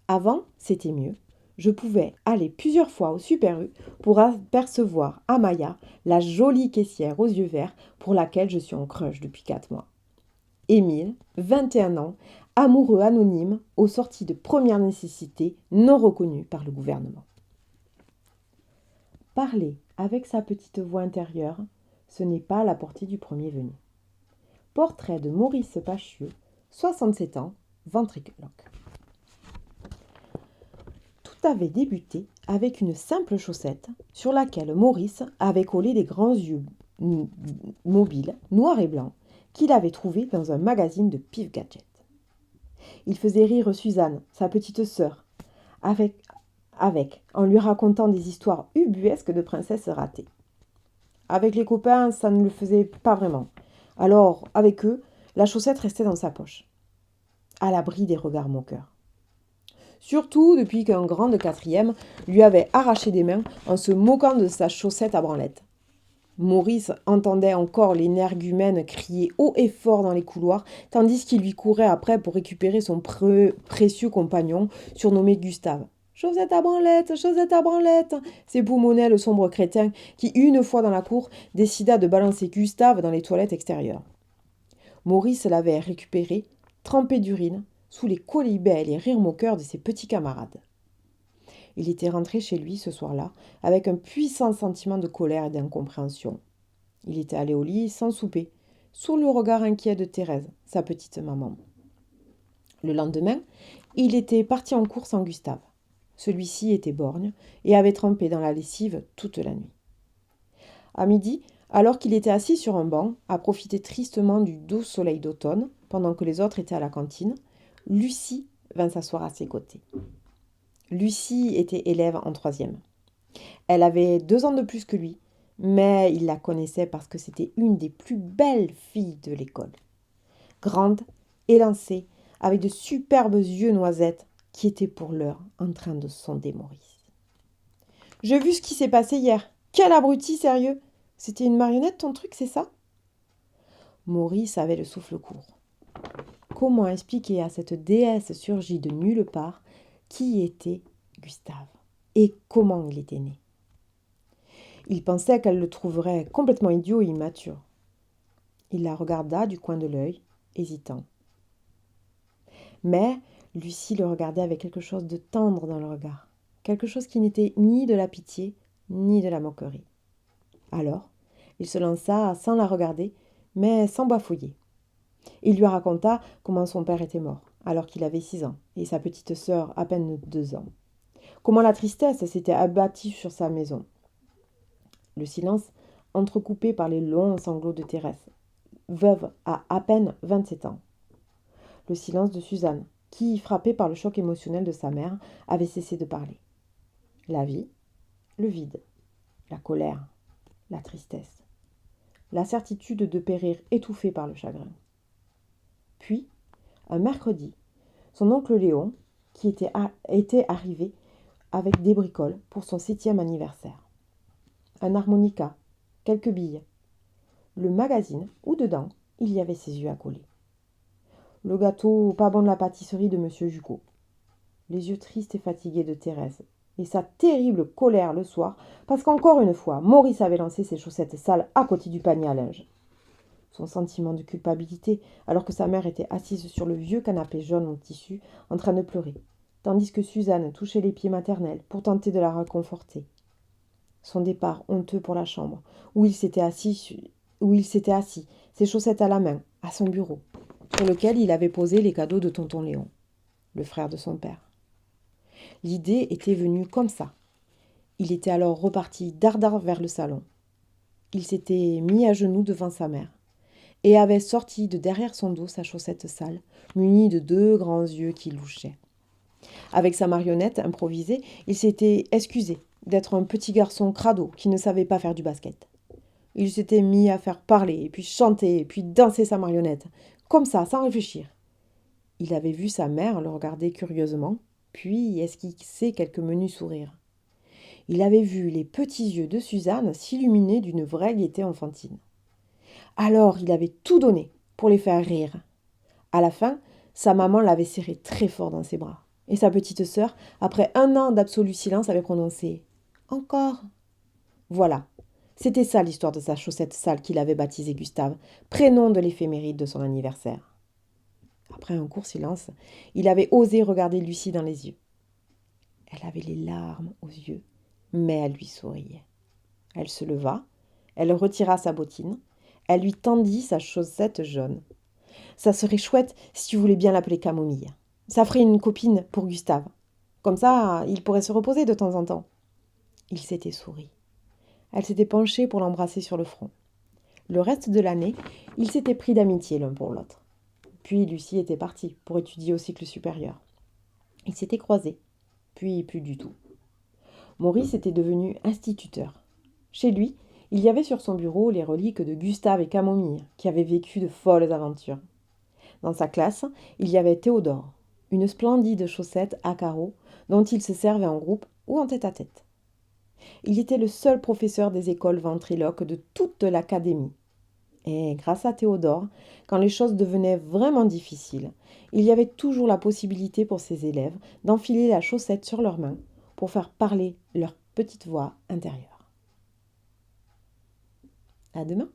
Avant, c'était mieux. Je pouvais aller plusieurs fois au Super U pour apercevoir Amaya, la jolie caissière aux yeux verts pour laquelle je suis en crush depuis 4 mois. Émile, 21 ans, amoureux anonyme aux sorties de première nécessité non reconnues par le gouvernement. Parler avec sa petite voix intérieure, ce n'est pas à la portée du premier venu. Portrait de Maurice Pachieux, 67 ans, ventriloque. Tout avait débuté avec une simple chaussette sur laquelle Maurice avait collé des grands yeux mobiles, noirs et blancs, qu'il avait trouvés dans un magazine de Pif Gadget. Il faisait rire Suzanne, sa petite sœur, en lui racontant des histoires ubuesques de princesses ratées. Avec les copains, ça ne le faisait pas vraiment. Alors, avec eux, la chaussette restait dans sa poche, à l'abri des regards moqueurs. Surtout depuis qu'un grand de 4e lui avait arraché des mains en se moquant de sa chaussette à branlette. Maurice entendait encore l'énergumène crier haut et fort dans les couloirs, tandis qu'il lui courait après pour récupérer son précieux compagnon, surnommé Gustave. « Chaussette à branlette, chaussette à branlette !» s'époumonnait le sombre crétin qui, une fois dans la cour, décida de balancer Gustave dans les toilettes extérieures. Maurice l'avait récupéré, trempé d'urine, sous les quolibets et les rires moqueurs de ses petits camarades. Il était rentré chez lui ce soir-là avec un puissant sentiment de colère et d'incompréhension. Il était allé au lit sans souper, sous le regard inquiet de Thérèse, sa petite maman. Le lendemain, il était parti en course en Gustave. Celui-ci était borgne et avait trempé dans la lessive toute la nuit. À midi, alors qu'il était assis sur un banc, à profiter tristement du doux soleil d'automne, pendant que les autres étaient à la cantine, Lucie vint s'asseoir à ses côtés. Lucie était élève en 3e. Elle avait 2 ans de plus que lui, mais il la connaissait parce que c'était une des plus belles filles de l'école. Grande, élancée, avec de superbes yeux noisettes qui étaient pour l'heure en train de sonder Maurice. « J'ai vu ce qui s'est passé hier. Quel abruti, sérieux! C'était une marionnette ton truc, c'est ça ?» Maurice avait le souffle court. Comment expliquer à cette déesse surgie de nulle part qui était Gustave et comment il était né? Il pensait qu'elle le trouverait complètement idiot et immature. Il la regarda du coin de l'œil, hésitant. Mais Lucie le regardait avec quelque chose de tendre dans le regard, quelque chose qui n'était ni de la pitié, ni de la moquerie. Alors, il se lança sans la regarder, mais sans bafouiller. Il lui raconta comment son père était mort, alors qu'il avait 6 ans, et sa petite sœur à peine 2 ans. Comment la tristesse s'était abattue sur sa maison. Le silence, entrecoupé par les longs sanglots de Thérèse, veuve à peine 27 ans. Le silence de Suzanne, qui, frappée par le choc émotionnel de sa mère, avait cessé de parler. La vie, le vide, la colère, la tristesse, la certitude de périr étouffé par le chagrin. Puis, un mercredi, son oncle Léon, qui était arrivé avec des bricoles pour son 7e anniversaire. Un harmonica, quelques billes, le magazine où dedans il y avait ses yeux à coller. Le gâteau pas bon de la pâtisserie de Monsieur Jucot. Les yeux tristes et fatigués de Thérèse. Et sa terrible colère le soir, parce qu'encore une fois, Maurice avait lancé ses chaussettes sales à côté du panier à linge. Son sentiment de culpabilité, alors que sa mère était assise sur le vieux canapé jaune en tissu, en train de pleurer, tandis que Suzanne touchait les pieds maternels pour tenter de la réconforter. Son départ honteux pour la chambre, où il s'était assis, ses chaussettes à la main, à son bureau, sur lequel il avait posé les cadeaux de tonton Léon, le frère de son père. L'idée était venue comme ça. Il était alors reparti dardard vers le salon. Il s'était mis à genoux devant sa mère et avait sorti de derrière son dos sa chaussette sale, munie de 2 grands yeux qui louchaient. Avec sa marionnette improvisée, il s'était excusé d'être un petit garçon crado qui ne savait pas faire du basket. Il s'était mis à faire parler, et puis chanter, et puis danser sa marionnette, comme ça, sans réfléchir. Il avait vu sa mère le regarder curieusement, puis esquisser quelques menus sourires. Il avait vu les petits yeux de Suzanne s'illuminer d'une vraie gaieté enfantine. Alors il avait tout donné pour les faire rire. À la fin, sa maman l'avait serré très fort dans ses bras. Et sa petite sœur, après 1 an d'absolu silence, avait prononcé « Encore ». Voilà, c'était ça l'histoire de sa chaussette sale qu'il avait baptisée Gustave, prénom de l'éphéméride de son anniversaire. Après un court silence, il avait osé regarder Lucie dans les yeux. Elle avait les larmes aux yeux, mais elle lui souriait. Elle se leva, elle retira sa bottine, elle lui tendit sa chaussette jaune. Ça serait chouette si tu voulais bien l'appeler Camomille. Ça ferait une copine pour Gustave. Comme ça, il pourrait se reposer de temps en temps. Il s'était souri. Elle s'était penchée pour l'embrasser sur le front. Le reste de l'année, ils s'étaient pris d'amitié l'un pour l'autre. Puis Lucie était partie pour étudier au cycle supérieur. Ils s'étaient croisés, puis plus du tout. Maurice était devenu instituteur. Chez lui, il y avait sur son bureau les reliques de Gustave et Camomille, qui avaient vécu de folles aventures. Dans sa classe, il y avait Théodore, une splendide chaussette à carreaux dont il se servait en groupe ou en tête-à-tête. Il était le seul professeur des écoles ventriloques de toute l'académie. Et grâce à Théodore, quand les choses devenaient vraiment difficiles, il y avait toujours la possibilité pour ses élèves d'enfiler la chaussette sur leurs mains pour faire parler leur petite voix intérieure. À demain!